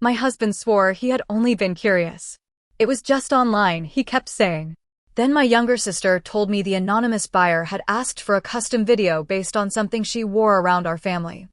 My husband swore he had only been curious. It was just online, he kept saying. Then my younger sister told me the anonymous buyer had asked for a custom video based on something she wore around our family.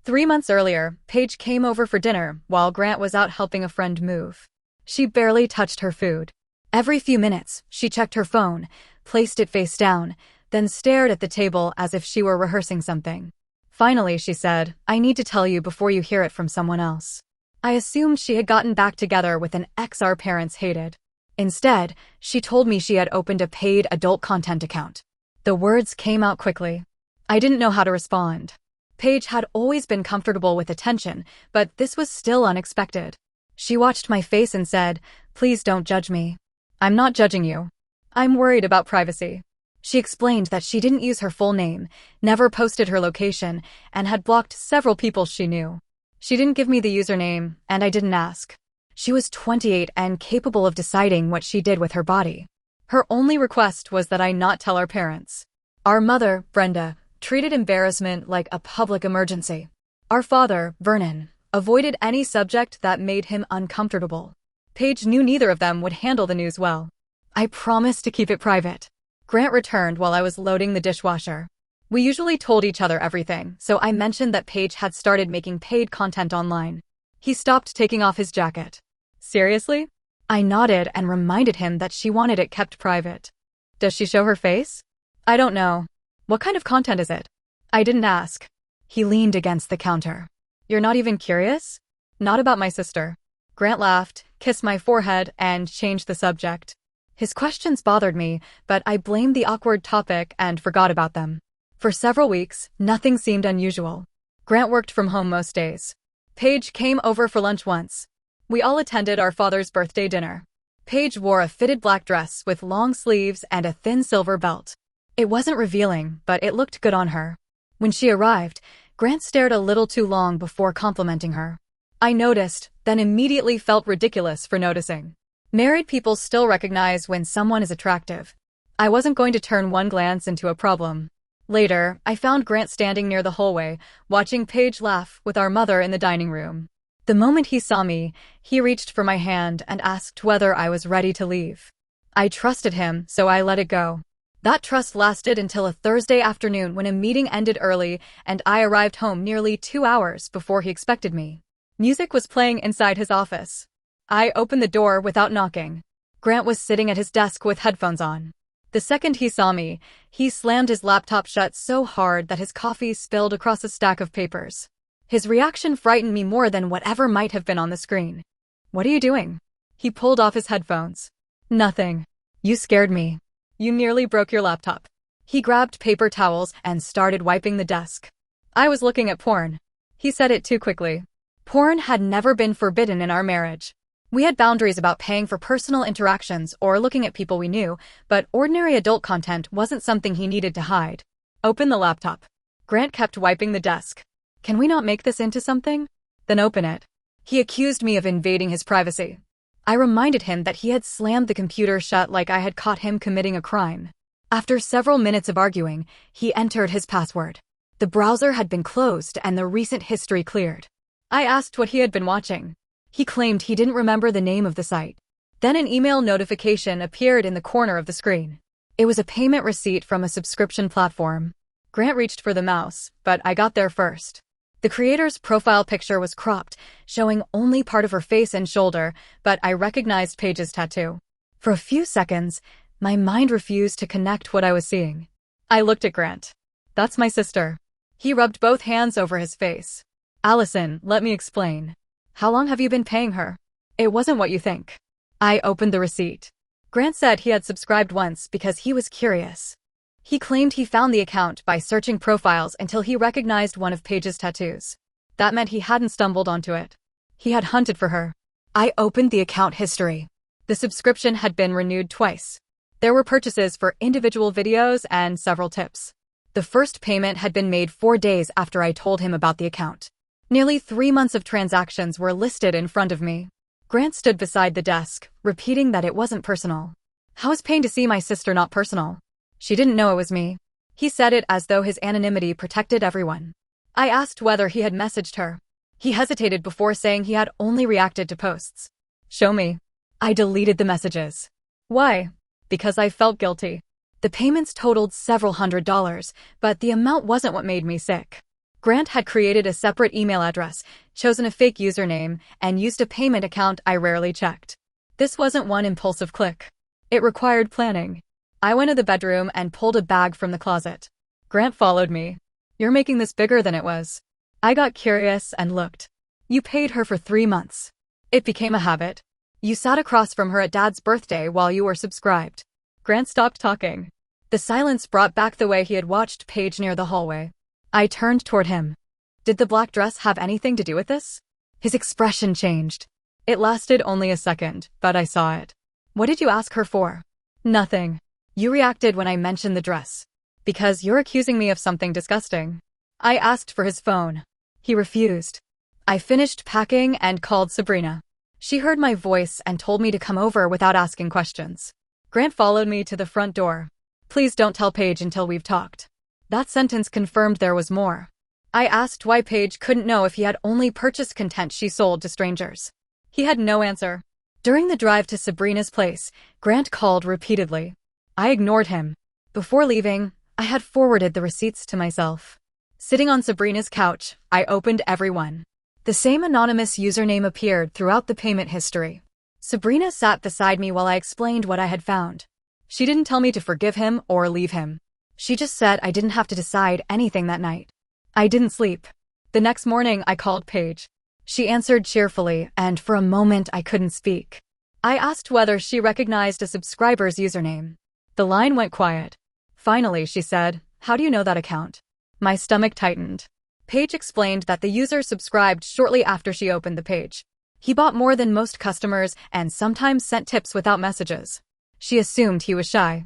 3 months earlier, Paige came over for dinner while Grant was out helping a friend move. She barely touched her food. Every few minutes, she checked her phone, placed it face down, then stared at the table as if she were rehearsing something. Finally, she said, "I need to tell you before you hear it from someone else." I assumed she had gotten back together with an ex our parents hated. Instead, she told me she had opened a paid adult content account. The words came out quickly. I didn't know how to respond. Paige had always been comfortable with attention, but this was still unexpected. She watched my face and said, "Please don't judge me." "I'm not judging you. I'm worried about privacy." She explained that she didn't use her full name, never posted her location, and had blocked several people she knew. She didn't give me the username, and I didn't ask. She was 28 and capable of deciding what she did with her body. Her only request was that I not tell our parents. Our mother, Brenda, treated embarrassment like a public emergency. Our father, Vernon, avoided any subject that made him uncomfortable. Paige knew neither of them would handle the news well. I promised to keep it private. Grant returned while I was loading the dishwasher. We usually told each other everything, so I mentioned that Paige had started making paid content online. He stopped taking off his jacket. "Seriously?" I nodded and reminded him that she wanted it kept private. "Does she show her face?" "I don't know." "What kind of content is it?" I didn't ask. He leaned against the counter. "You're not even curious?" "Not about my sister." Grant laughed, kissed my forehead, and changed the subject. His questions bothered me, but I blamed the awkward topic and forgot about them. For several weeks, nothing seemed unusual. Grant worked from home most days. Paige came over for lunch once. We all attended our father's birthday dinner. Paige wore a fitted black dress with long sleeves and a thin silver belt. It wasn't revealing, but it looked good on her. When she arrived, Grant stared a little too long before complimenting her. I noticed, then immediately felt ridiculous for noticing. Married people still recognize when someone is attractive. I wasn't going to turn one glance into a problem. Later, I found Grant standing near the hallway, watching Paige laugh with our mother in the dining room. The moment he saw me, he reached for my hand and asked whether I was ready to leave. I trusted him, so I let it go. That trust lasted until a Thursday afternoon when a meeting ended early and I arrived home nearly 2 hours before he expected me. Music was playing inside his office. I opened the door without knocking. Grant was sitting at his desk with headphones on. The second he saw me, he slammed his laptop shut so hard that his coffee spilled across a stack of papers. His reaction frightened me more than whatever might have been on the screen. "What are you doing?" He pulled off his headphones. "Nothing. You scared me. You nearly broke your laptop." He grabbed paper towels and started wiping the desk. "I was looking at porn." He said it too quickly. Porn had never been forbidden in our marriage. We had boundaries about paying for personal interactions or looking at people we knew, but ordinary adult content wasn't something he needed to hide. "Open the laptop." Grant kept wiping the desk. "Can we not make this into something?" "Then open it." He accused me of invading his privacy. I reminded him that he had slammed the computer shut like I had caught him committing a crime. After several minutes of arguing, he entered his password. The browser had been closed and the recent history cleared. I asked what he had been watching. He claimed he didn't remember the name of the site. Then an email notification appeared in the corner of the screen. It was a payment receipt from a subscription platform. Grant reached for the mouse, but I got there first. The creator's profile picture was cropped, showing only part of her face and shoulder, but I recognized Paige's tattoo. For a few seconds, my mind refused to connect what I was seeing. I looked at Grant. "That's my sister." He rubbed both hands over his face. "Allison, let me explain. How long have you been paying her?" "It wasn't what you think." I opened the receipt. Grant said he had subscribed once because he was curious. He claimed he found the account by searching profiles until he recognized one of Paige's tattoos. That meant he hadn't stumbled onto it. He had hunted for her. I opened the account history. The subscription had been renewed twice. There were purchases for individual videos and several tips. The first payment had been made 4 days after I told him about the account. Nearly 3 months of transactions were listed in front of me. Grant stood beside the desk, repeating that it wasn't personal. How was pain to see my sister not personal? She didn't know it was me. He said it as though his anonymity protected everyone. I asked whether he had messaged her. He hesitated before saying he had only reacted to posts. Show me. I deleted the messages. Why? Because I felt guilty. The payments totaled several $100s, but the amount wasn't what made me sick. Grant had created a separate email address, chosen a fake username, and used a payment account I rarely checked. This wasn't one impulsive click. It required planning. I went to the bedroom and pulled a bag from the closet. Grant followed me. You're making this bigger than it was. I got curious and looked. You paid her for 3 months. It became a habit. You sat across from her at Dad's birthday while you were subscribed. Grant stopped talking. The silence brought back the way he had watched Paige near the hallway. I turned toward him. Did the black dress have anything to do with this? His expression changed. It lasted only a second, but I saw it. What did you ask her for? Nothing. You reacted when I mentioned the dress. Because you're accusing me of something disgusting. I asked for his phone. He refused. I finished packing and called Sabrina. She heard my voice and told me to come over without asking questions. Grant followed me to the front door. Please don't tell Paige until we've talked. That sentence confirmed there was more. I asked why Paige couldn't know if he had only purchased content she sold to strangers. He had no answer. During the drive to Sabrina's place, Grant called repeatedly. I ignored him. Before leaving, I had forwarded the receipts to myself. Sitting on Sabrina's couch, I opened every one. The same anonymous username appeared throughout the payment history. Sabrina sat beside me while I explained what I had found. She didn't tell me to forgive him or leave him. She just said I didn't have to decide anything that night. I didn't sleep. The next morning, I called Paige. She answered cheerfully, and for a moment I couldn't speak. I asked whether she recognized a subscriber's username. The line went quiet. Finally, she said, "How do you know that account?" My stomach tightened. Paige explained that the user subscribed shortly after she opened the page. He bought more than most customers and sometimes sent tips without messages. She assumed he was shy.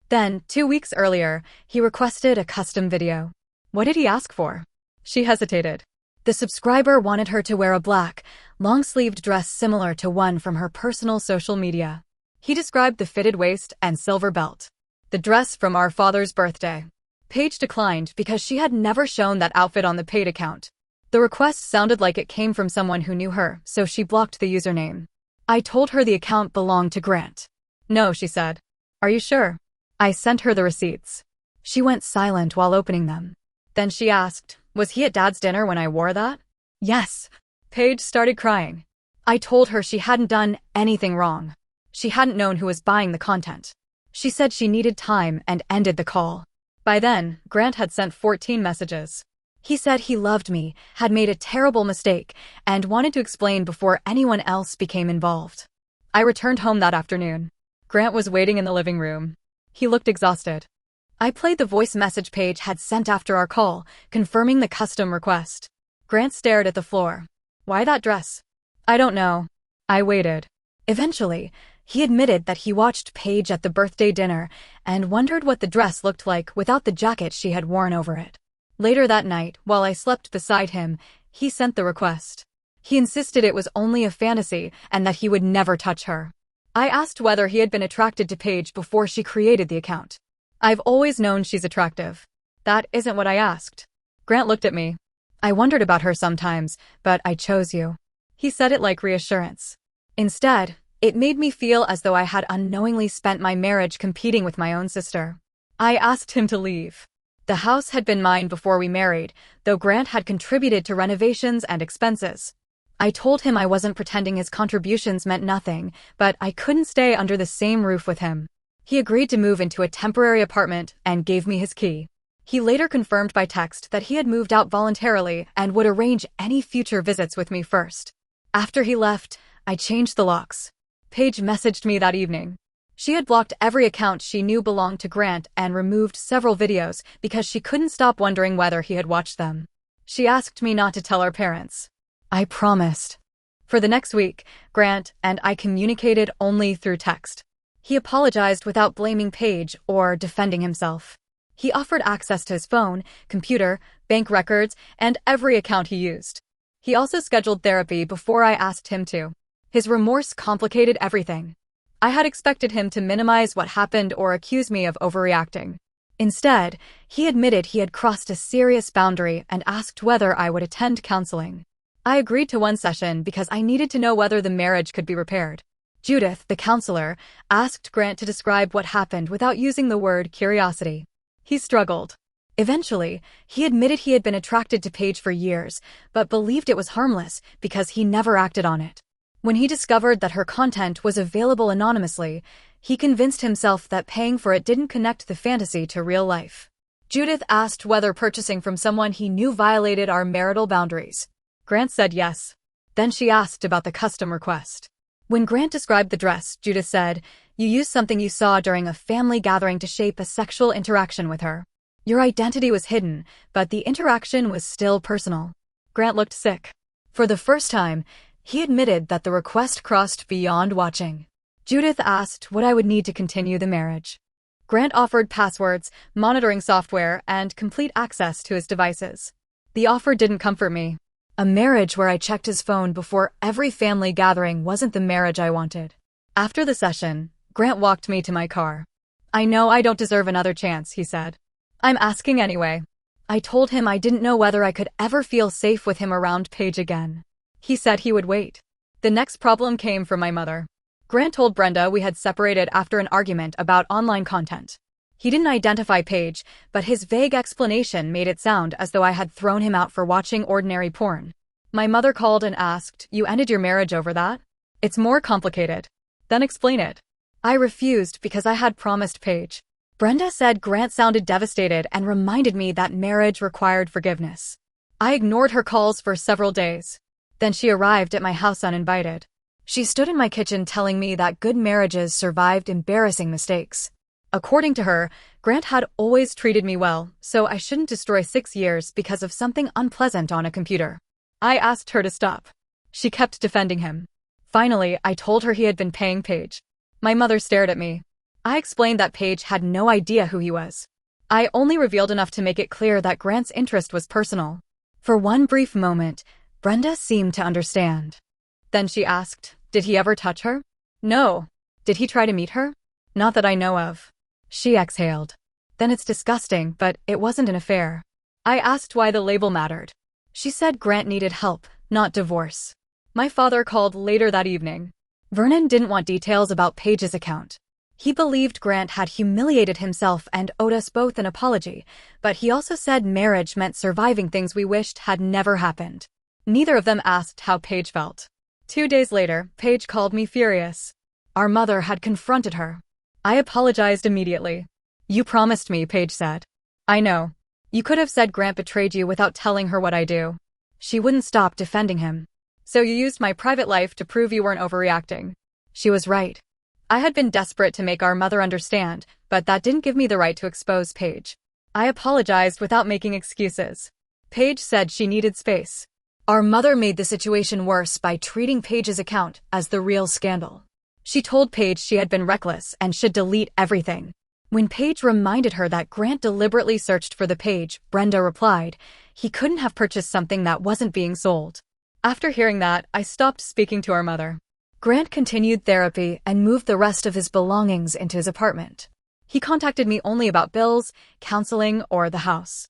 Then, 2 weeks earlier, he requested a custom video. What did he ask for? She hesitated. The subscriber wanted her to wear a black, long-sleeved dress similar to one from her personal social media. He described the fitted waist and silver belt. The dress from our father's birthday. Paige declined because she had never shown that outfit on the paid account. The request sounded like it came from someone who knew her, so she blocked the username. I told her the account belonged to Grant. No, she said. Are you sure? I sent her the receipts. She went silent while opening them. Then she asked, was he at Dad's dinner when I wore that? Yes. Paige started crying. I told her she hadn't done anything wrong. She hadn't known who was buying the content. She said she needed time and ended the call. By then, Grant had sent 14 messages. He said he loved me, had made a terrible mistake, and wanted to explain before anyone else became involved. I returned home that afternoon. Grant was waiting in the living room. He looked exhausted. I played the voice message Paige had sent after our call, confirming the custom request. Grant stared at the floor. Why that dress? I don't know. I waited. Eventually, he admitted that he watched Paige at the birthday dinner and wondered what the dress looked like without the jacket she had worn over it. Later that night, while I slept beside him, he sent the request. He insisted it was only a fantasy and that he would never touch her. I asked whether he had been attracted to Paige before she created the account. I've always known she's attractive. That isn't what I asked. Grant looked at me. I wondered about her sometimes, but I chose you. He said it like reassurance. Instead, it made me feel as though I had unknowingly spent my marriage competing with my own sister. I asked him to leave. The house had been mine before we married, though Grant had contributed to renovations and expenses. I told him I wasn't pretending his contributions meant nothing, but I couldn't stay under the same roof with him. He agreed to move into a temporary apartment and gave me his key. He later confirmed by text that he had moved out voluntarily and would arrange any future visits with me first. After he left, I changed the locks. Paige messaged me that evening. She had blocked every account she knew belonged to Grant and removed several videos because she couldn't stop wondering whether he had watched them. She asked me not to tell our parents. I promised. For the next week, Grant and I communicated only through text. He apologized without blaming Paige or defending himself. He offered access to his phone, computer, bank records, and every account he used. He also scheduled therapy before I asked him to. His remorse complicated everything. I had expected him to minimize what happened or accuse me of overreacting. Instead, he admitted he had crossed a serious boundary and asked whether I would attend counseling. I agreed to one session because I needed to know whether the marriage could be repaired. Judith, the counselor, asked Grant to describe what happened without using the word curiosity. He struggled. Eventually, he admitted he had been attracted to Paige for years, but believed it was harmless because he never acted on it. When he discovered that her content was available anonymously, he convinced himself that paying for it didn't connect the fantasy to real life. Judith asked whether purchasing from someone he knew violated our marital boundaries. Grant said yes. Then she asked about the custom request. When Grant described the dress, Judith said, "You used something you saw during a family gathering to shape a sexual interaction with her. Your identity was hidden, but the interaction was still personal." Grant looked sick. For the first time, he admitted that the request crossed beyond watching. Judith asked what I would need to continue the marriage. Grant offered passwords, monitoring software, and complete access to his devices. The offer didn't comfort me. A marriage where I checked his phone before every family gathering wasn't the marriage I wanted. After the session, Grant walked me to my car. "I know I don't deserve another chance," he said. "I'm asking anyway." I told him I didn't know whether I could ever feel safe with him around Paige again. He said he would wait. The next problem came from my mother. Grant told Brenda we had separated after an argument about online content. He didn't identify Paige, but his vague explanation made it sound as though I had thrown him out for watching ordinary porn. My mother called and asked, "You ended your marriage over that? It's more complicated. Then explain it." I refused because I had promised Paige. Brenda said Grant sounded devastated and reminded me that marriage required forgiveness. I ignored her calls for several days. Then she arrived at my house uninvited. She stood in my kitchen telling me that good marriages survived embarrassing mistakes. According to her, Grant had always treated me well, so I shouldn't destroy 6 years because of something unpleasant on a computer. I asked her to stop. She kept defending him. Finally, I told her he had been paying Paige. My mother stared at me. I explained that Paige had no idea who he was. I only revealed enough to make it clear that Grant's interest was personal. For one brief moment, Brenda seemed to understand. Then she asked, "Did he ever touch her?" "No." "Did he try to meet her?" "Not that I know of." She exhaled. "Then it's disgusting, but it wasn't an affair." I asked why the label mattered. She said Grant needed help, not divorce. My father called later that evening. Vernon didn't want details about Paige's account. He believed Grant had humiliated himself and owed us both an apology, but he also said marriage meant surviving things we wished had never happened. Neither of them asked how Paige felt. 2 days later, Paige called me furious. Our mother had confronted her. I apologized immediately. "You promised me," Paige said. "I know. You could have said Grant betrayed you without telling her what I do." She wouldn't stop defending him. "So you used my private life to prove you weren't overreacting." She was right. I had been desperate to make our mother understand, but that didn't give me the right to expose Paige. I apologized without making excuses. Paige said she needed space. Our mother made the situation worse by treating Paige's account as the real scandal. She told Paige she had been reckless and should delete everything. When Paige reminded her that Grant deliberately searched for the page, Brenda replied, "He couldn't have purchased something that wasn't being sold." After hearing that, I stopped speaking to our mother. Grant continued therapy and moved the rest of his belongings into his apartment. He contacted me only about bills, counseling, or the house.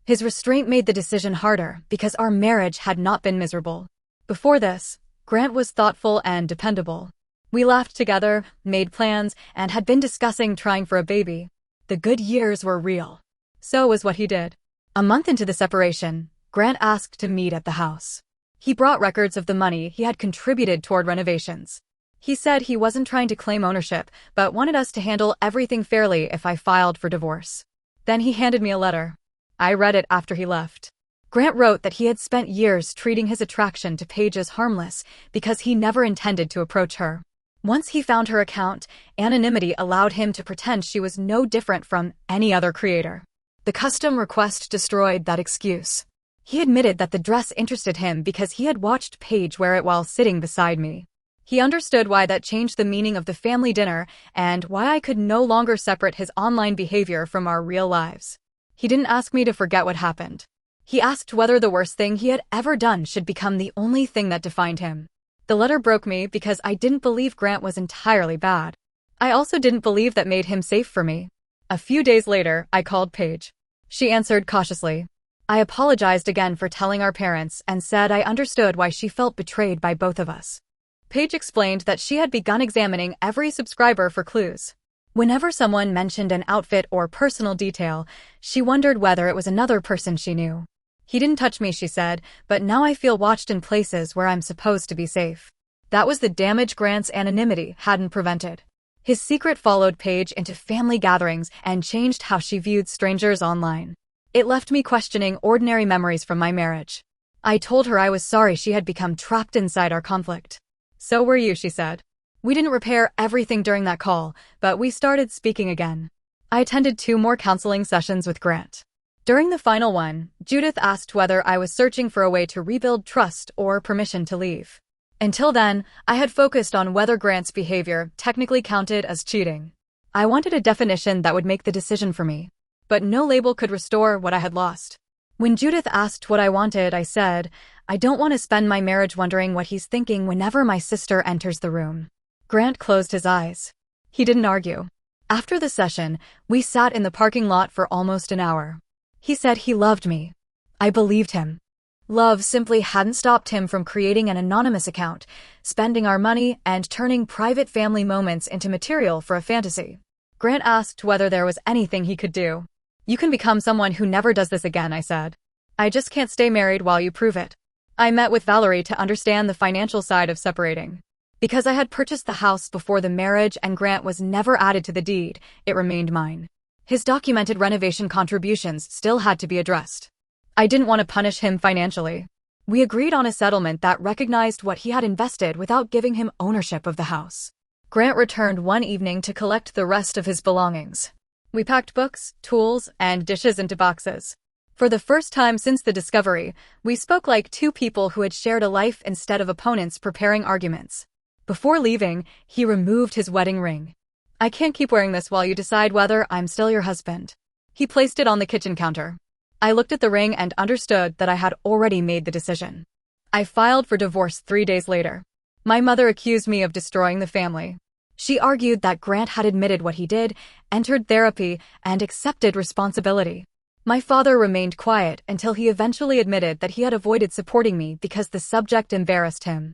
His restraint made the decision harder because our marriage had not been miserable. Before this, Grant was thoughtful and dependable. We laughed together, made plans, and had been discussing trying for a baby. The good years were real. So was what he did. A month into the separation, Grant asked to meet at the house. He brought records of the money he had contributed toward renovations. He said he wasn't trying to claim ownership, but wanted us to handle everything fairly if I filed for divorce. Then he handed me a letter. I read it after he left. Grant wrote that he had spent years treating his attraction to Paige as harmless because he never intended to approach her. Once he found her account, anonymity allowed him to pretend she was no different from any other creator. The custom request destroyed that excuse. He admitted that the dress interested him because he had watched Paige wear it while sitting beside me. He understood why that changed the meaning of the family dinner and why I could no longer separate his online behavior from our real lives. He didn't ask me to forget what happened. He asked whether the worst thing he had ever done should become the only thing that defined him. The letter broke me because I didn't believe Grant was entirely bad. I also didn't believe that made him safe for me. A few days later, I called Paige. She answered cautiously. I apologized again for telling our parents and said I understood why she felt betrayed by both of us. Paige explained that she had begun examining every subscriber for clues. Whenever someone mentioned an outfit or personal detail, she wondered whether it was another person she knew. He didn't touch me, she said, but now I feel watched in places where I'm supposed to be safe. That was the damage Grant's anonymity hadn't prevented. His secret followed Paige into family gatherings and changed how she viewed strangers online. It left me questioning ordinary memories from my marriage. I told her I was sorry she had become trapped inside our conflict. So were you, she said. We didn't repair everything during that call, but we started speaking again. I attended 2 more counseling sessions with Grant. During the final one, Judith asked whether I was searching for a way to rebuild trust or permission to leave. Until then, I had focused on whether Grant's behavior technically counted as cheating. I wanted a definition that would make the decision for me. But no label could restore what I had lost. When Judith asked what I wanted, I said, I don't want to spend my marriage wondering what he's thinking whenever my sister enters the room. Grant closed his eyes. He didn't argue. After the session, we sat in the parking lot for almost an hour. He said he loved me. I believed him. Love simply hadn't stopped him from creating an anonymous account, spending our money, and turning private family moments into material for a fantasy. Grant asked whether there was anything he could do. You can become someone who never does this again, I said. I just can't stay married while you prove it. I met with Valerie to understand the financial side of separating. Because I had purchased the house before the marriage and Grant was never added to the deed, it remained mine. His documented renovation contributions still had to be addressed. I didn't want to punish him financially. We agreed on a settlement that recognized what he had invested without giving him ownership of the house. Grant returned one evening to collect the rest of his belongings. We packed books, tools, and dishes into boxes. For the first time since the discovery, we spoke like 2 people who had shared a life instead of opponents preparing arguments. Before leaving, he removed his wedding ring. I can't keep wearing this while you decide whether I'm still your husband. He placed it on the kitchen counter. I looked at the ring and understood that I had already made the decision. I filed for divorce 3 days later. My mother accused me of destroying the family. She argued that Grant had admitted what he did, entered therapy, and accepted responsibility. My father remained quiet until he eventually admitted that he had avoided supporting me because the subject embarrassed him.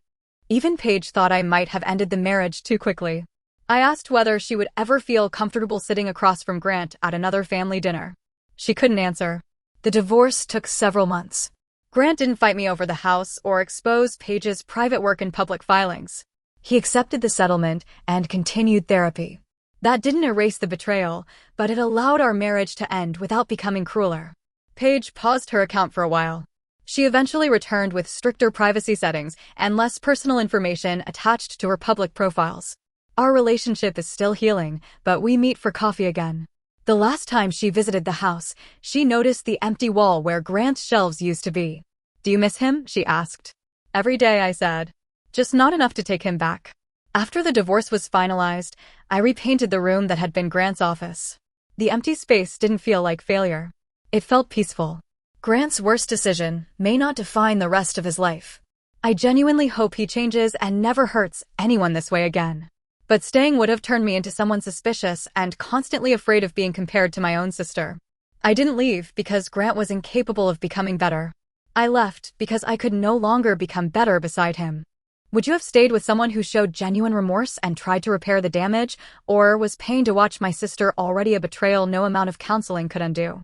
Even Paige thought I might have ended the marriage too quickly. I asked whether she would ever feel comfortable sitting across from Grant at another family dinner. She couldn't answer. The divorce took several months. Grant didn't fight me over the house or expose Paige's private work in public filings. He accepted the settlement and continued therapy. That didn't erase the betrayal, but it allowed our marriage to end without becoming crueler. Paige paused her account for a while. She eventually returned with stricter privacy settings and less personal information attached to her public profiles. Our relationship is still healing, but we meet for coffee again. The last time she visited the house, she noticed the empty wall where Grant's shelves used to be. Do you miss him? She asked. Every day, I said. Just not enough to take him back. After the divorce was finalized, I repainted the room that had been Grant's office. The empty space didn't feel like failure. It felt peaceful. Grant's worst decision may not define the rest of his life. I genuinely hope he changes and never hurts anyone this way again. But staying would have turned me into someone suspicious and constantly afraid of being compared to my own sister. I didn't leave because Grant was incapable of becoming better. I left because I could no longer become better beside him. Would you have stayed with someone who showed genuine remorse and tried to repair the damage, or was pain to watch my sister already a betrayal no amount of counseling could undo?